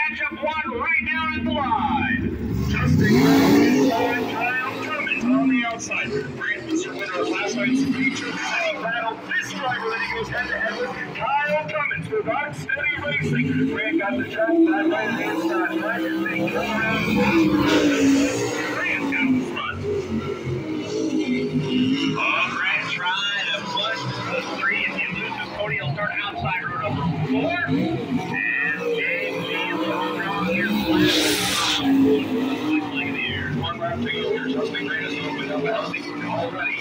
matchup one right down at the line. Justin inside, Kyle Cummins on the outside. Grant was your winner of last night's feature. And he battled this driver that he goes head-to-head with, Kyle Cummins with Rocksteady Racing. Grant got the jump by right inside, right? They come around. Grant down front. Oh, Grant trying to push the three. If you lose this pony, he'll start outside row number 4. And JG looks strong here. Leg in the air. One lap to go here. Justin Grant is open up a healthy already.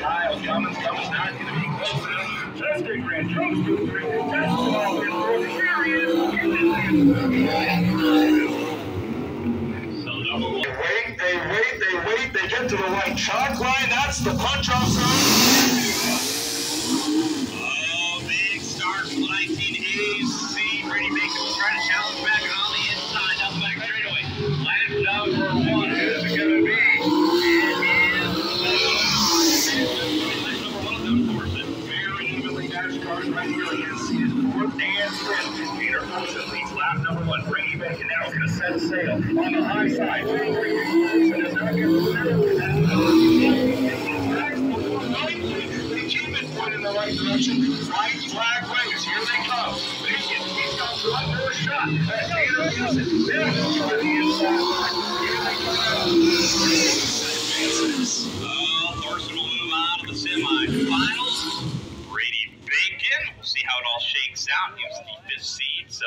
Kyle Cummins not going to be close enough. Justin Grant comes to 3. That's the ball in for here he is. So number 1. They wait. They get to the right chalk line. That's the punch-off zone. Oh, big start from the 1980s. See, Brady Bacon trying to challenge back on the inside. Down the back straightaway. Lap number 1. Who's it going to be? Right here against his 4th and 5th. Peter Olsen leads lap number 1. Brady Bacon now is going to set sail on the high side. Olsen is now getting the middle. They keep it pointed in the right direction. White flag waves. Here they come. Bacon, he's got one more shot. Peter Olsen. They're going to try the inside. Here they come. Thorson will move on to the semifinals. We'll see how it all shakes out. He was the 5th seed, so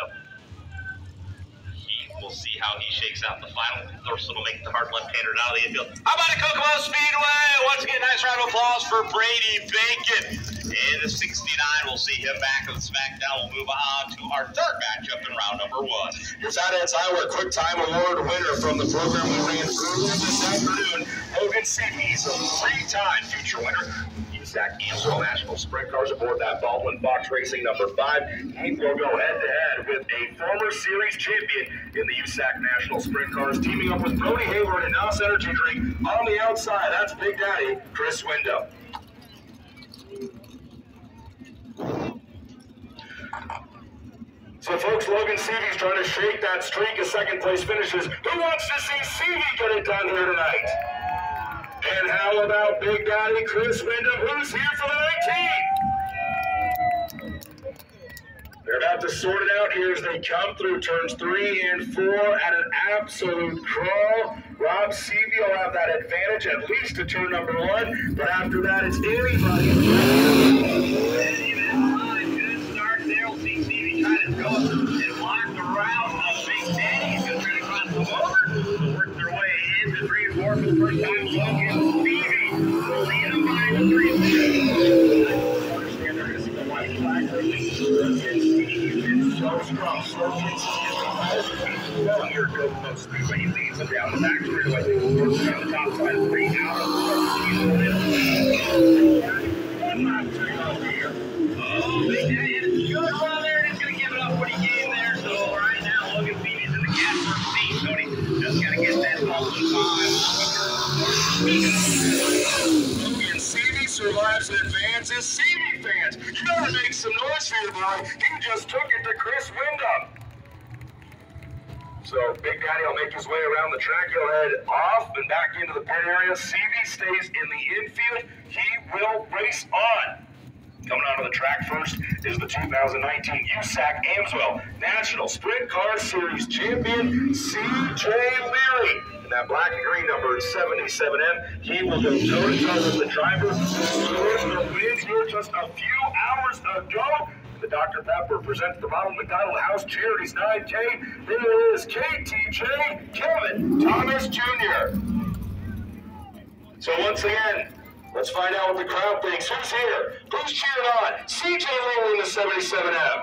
we'll see how he shakes out in the final. Thorson will make the hard left-hander out of the infield. How about a Kokomo Speedway? Once again, nice round of applause for Brady Bacon. In the 69, we'll see him back on the SmackDown. We'll move on to our 3rd matchup in round number 1. Your Fatheads Iowa Quick Time Award winner from the program we ran earlier this afternoon, Hogan Sidney, a 3-time feature winner. USAC Amsoil National Sprint Cars aboard that Baldwin Fox Racing number 5. He will go head-to-head with a former series champion in the USAC National Sprint Cars, teaming up with Brody Hayward and NOS Energy Drink on the outside. That's Big Daddy Chris Windham. So, folks, Logan Seavey's trying to shake that streak of second-place finishes. Who wants to see Seavey get it done here tonight? And how about Big Daddy Chris Windham, who's here for the 19? They're about to sort it out here as they come through turns 3 and 4 at an absolute crawl. Rob Seavey will have that advantage at least to turn number 1, but after that, it's anybody. Good start there. We'll see Seavey trying to go and block the route of Big Daddy. He's going to try to cross them over. They'll work their way into 3 and 4 for the first time. Logan Seavey will lead them by the 3. Understand they're going to see the white flag. He's been so strong. Slow well here, Kokomo Speedway. He leads them down the back straightaway. Working on the top side of 3 out of the 1 lap to go here. Oh, Big Daddy had a good run there, and he's going to give it up what he gave there. So right now, Logan Seavey's in the catbird seat. Tony just got to get that ball to 5. Logan Seavey survives and advances. Seavey fans, you better make some noise for your boy. He just took it to Chris Windham. So Big Daddy will make his way around the track. He'll head off and back into the pit area. Seavey stays in the infield. He will race on. Coming onto the track first is the 2019 USAC Amsoil National Sprint Car Series champion, C.J. Leary. In that black and green number 77M, he will go toe-to-toe with the driver who scored the win here just a few hours ago. The Dr. Pepper presents the Ronald McDonald House Charities 9K. There is KTJ Kevin Thomas Jr. So once again, let's find out what the crowd thinks. Who's here? Who's cheering on? C.J. Leary in the 77M.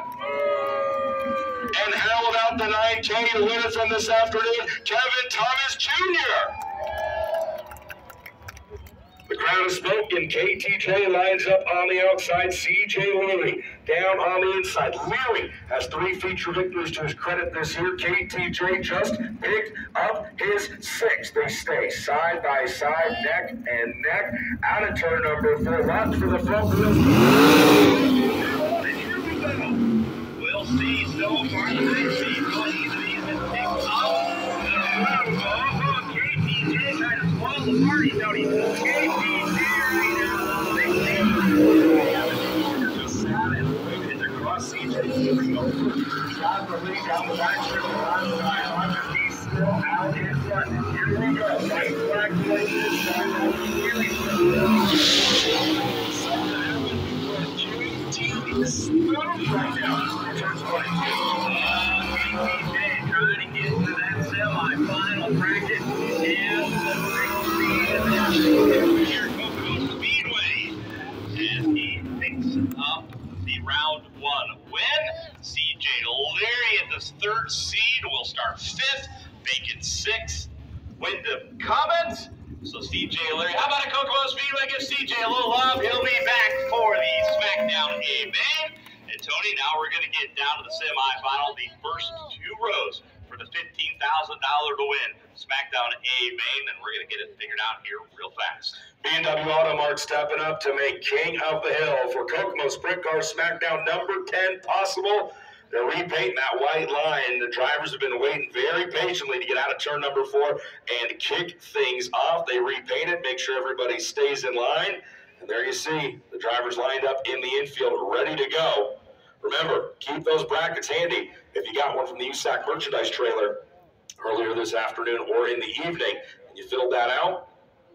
And how about the 9K, the winner from this afternoon, Kevin Thomas Jr.? The crowd has spoken. KTJ lines up on the outside. C.J. Leary down on the inside. Leary has 3 feature victories to his credit this year. KTJ just picked up his 6th. They stay side by side, neck and neck. Out of turn number 4. Lots for the front wheels. And here we go. We'll see so far the 9 seed going into these down the backstretch of the last side. He's still out in front. Here we go. White flag play this time. Something happened before JT is smooth right now. Returns 22. KT trying to get to that semi-final bracket. And the here Cocoa Speedway. As he picks up the round one win. CJ Leary at the third seed will start fifth. Bacon sixth. Wyndham Cummins. So CJ Leary, how about a Kokomo Speedway? Give CJ a little love. He'll be back for the SmackDown A main. And Tony, now we're going to get down to the semifinal, the first two rows for the $15,000 to win SmackDown A main, and we're going to get it figured out here real fast. B&W Auto Mart stepping up to make King of the Hill for Kokomo Sprint Car SmackDown number 10 possible. They're repainting that white line. The drivers have been waiting very patiently to get out of turn number 4 and kick things off. They repaint it, make sure everybody stays in line. And there you see the drivers lined up in the infield, ready to go. Remember, keep those brackets handy. If you got one from the USAC merchandise trailer earlier this afternoon or in the evening, and you filled that out,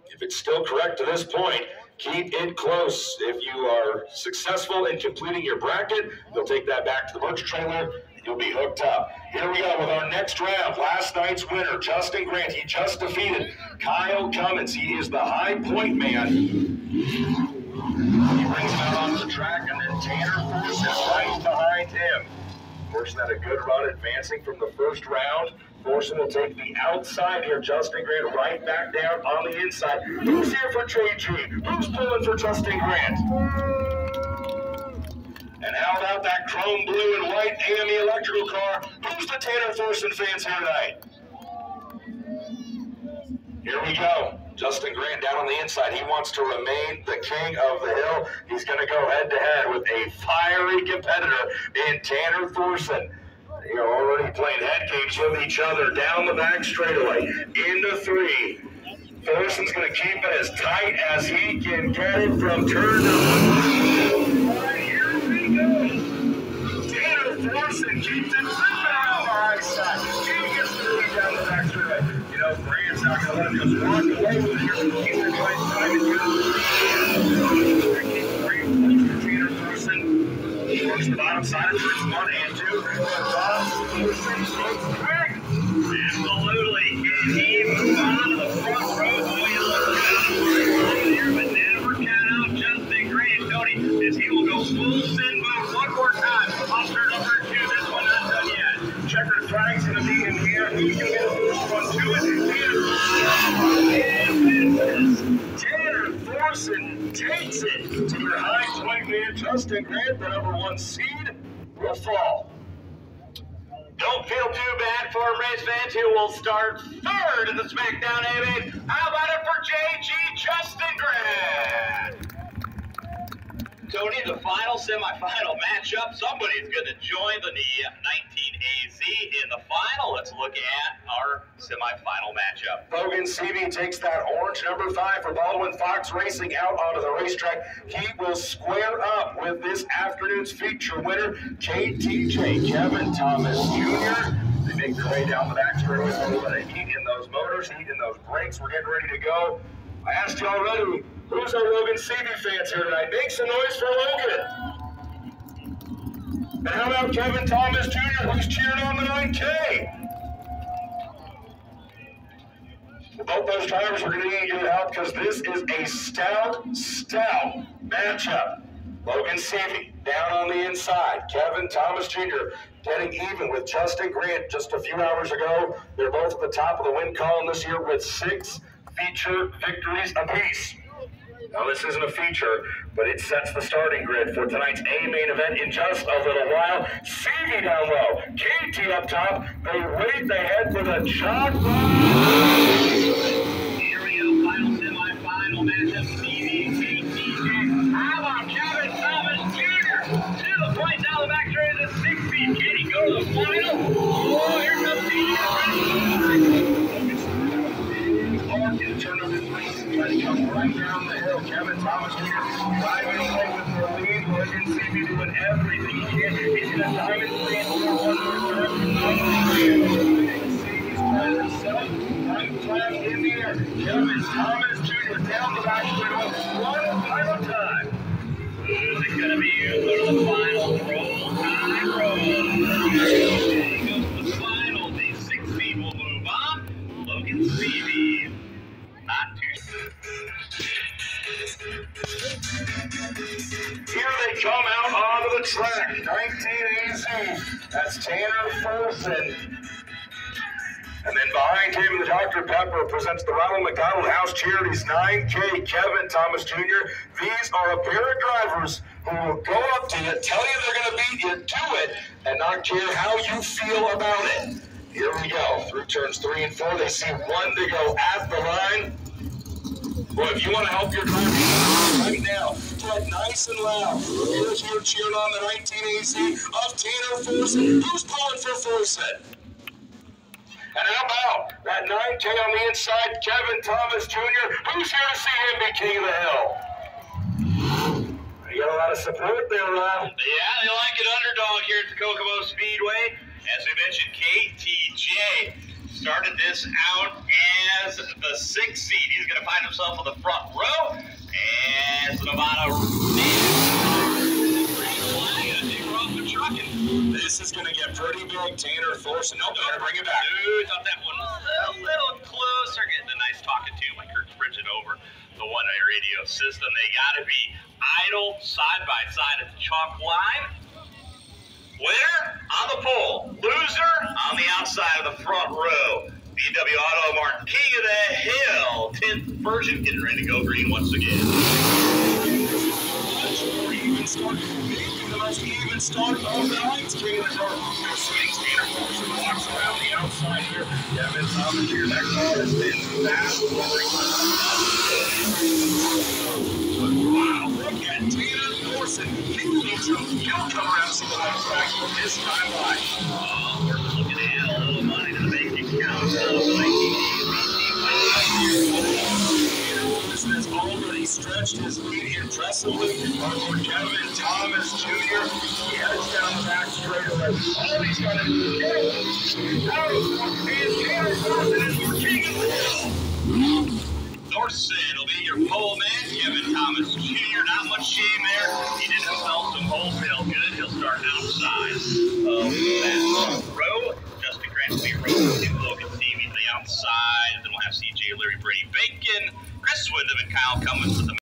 if it's still correct to this point, keep it close. If you are successful in completing your bracket, you'll take that back to the merch trailer, and you'll be hooked up. Here we go with our next round. Last night's winner, Justin Grant. He just defeated Kyle Cummins. He is the high point man. He brings him out onto the track, and then Tanner Force is right behind him. Force had a good run advancing from the first round. Forsen will take the outside here. Justin Grant right back down on the inside. Who's here for JG? Who's pulling for Justin Grant? And how about that chrome blue and white AME electrical car? Who's the Tanner Forsen fans here tonight? Here we go. Justin Grant down on the inside. He wants to remain the king of the hill. He's going to go head-to-head with a fiery competitor in Tanner Forsen. They are already playing head games with each other down the back straightaway. Into 3. Forsen's going to keep it as tight as he can get it from turn number 1. Here we go. Tanner Forsen keeps it zipping out the high side. He gets the lead down the back straightaway. You know, Grant's not going to let him just walk away with it here. He's going to try to time it here. That keeps Grant close to Tanner Forsen. He works the bottom side of turns 1 and 2. Absolutely. Can he move on to the front row? Oh, he looks good here, but never count out Justin Grant, Tony, as he will go full send move one more time. Off turn number 2. This one not done yet. Checkered flag's going to be in here. Who's going to get the first one to it? And Tanner Forsen takes it to your high point man, Justin Grant, the number 1 seed, will fall. Don't feel too bad for race fans who will start third in the SmackDown A main. How about it for JG Justin Grant? Tony, the final semifinal matchup. Somebody's going to join the 19AZ in the final. Let's look at our semifinal matchup. Logan Seavey takes that orange number 5 for Baldwin Fox Racing out onto the racetrack. He will square up with this afternoon's feature winner, KTJ Kevin Thomas Jr. They make their way down the back straightaway. They're heating those motors, heating those brakes. We're getting ready to go. I asked you already, who's our Logan Seavey fans here tonight? Make some noise for Logan. And how about Kevin Thomas Jr., who's cheering on the 9K? Both those drivers are going to need your help because this is a stout matchup. Logan Seavey down on the inside. Kevin Thomas Jr. getting even with Justin Grant just a few hours ago. They're both at the top of the win column this year with 6 feature victories apiece. Now, this isn't a feature, but it sets the starting grid for tonight's A main event in just a little while. Seavey down low, KT up top. They wait, they head for the chalk. Here we go, final semi-final matchup. Seavey, KT. How about Kevin Thomas Jr.? To the point down the back straight of the 6 feet. Can he go to the final? Oh, here comes Seavey. Turn number 3, trying to come right down the hill. Kevin Thomas Jr. driving away with the lead. Logan Seavey doing everything he can. He's going to dive in 3 and 4 one more time. They're down the back straightaway one final time. Who's it going to be? Go to the final roll. High roll. There he goes to the final. The 6 seed will move on. Logan Stevie. Not too. Here they come out onto the track. 1980. That's Tanner Folson. And then behind him, the Dr. Pepper presents the Ronald McDonald House Charities 9K Kevin Thomas Jr. These are a pair of drivers who will go up to you, tell you they're going to beat you to it, and not care how you feel about it. Here we go. Through turns 3 and 4, they see one to go at the line. Well, if you want to help your driver right now, get nice and loud. Here's your cheering on the 1980 of Tanner Folson. Who's pulling for Folson? And how about that 9K on the inside, Kevin Thomas Jr.? Who's here to see him be king of the hill? You got a lot of support there, Rob. Yeah, they like an underdog here at the Kokomo Speedway. As we mentioned, KTJ started this out as the 6th seed. He's going to find himself on the front row as the Nevada This is going to get pretty big. Tanner Folson. Nope, they're going to bring it back. Ooh, thought that one was a little closer. Getting a nice talking to by Kirk Bridget over the one-way radio system. They got to be idle side by side at the chalk line. Winner on the pole. Loser on the outside of the front row. BMW Auto Mart King of the Hill. 10th version getting ready to go green once again. The most even start of the night. King of the Hill. Swings Tanner Folson walks around the outside here. Kevin Thomas here. That car has been fast. Wow, look at Tanner Folson. He'll come around some of that track this time by. Oh, we're looking to add a little money to the bank account. Folson has already stretched his lead impressively over Kevin Thomas Jr. He heads down the back straightaway. All he's got to do is get out of Tanner Folson is your king of the hill. Thorson will be your pole man. Kevin Thomas Jr. Not much shame there. He did himself some wholesale good. He'll start outside of that row. Justin Grantley row. Logan Stevie to the outside. Then we'll have CJ Leary, Brady Bacon, Chris Wyndham, and Kyle Cummins with the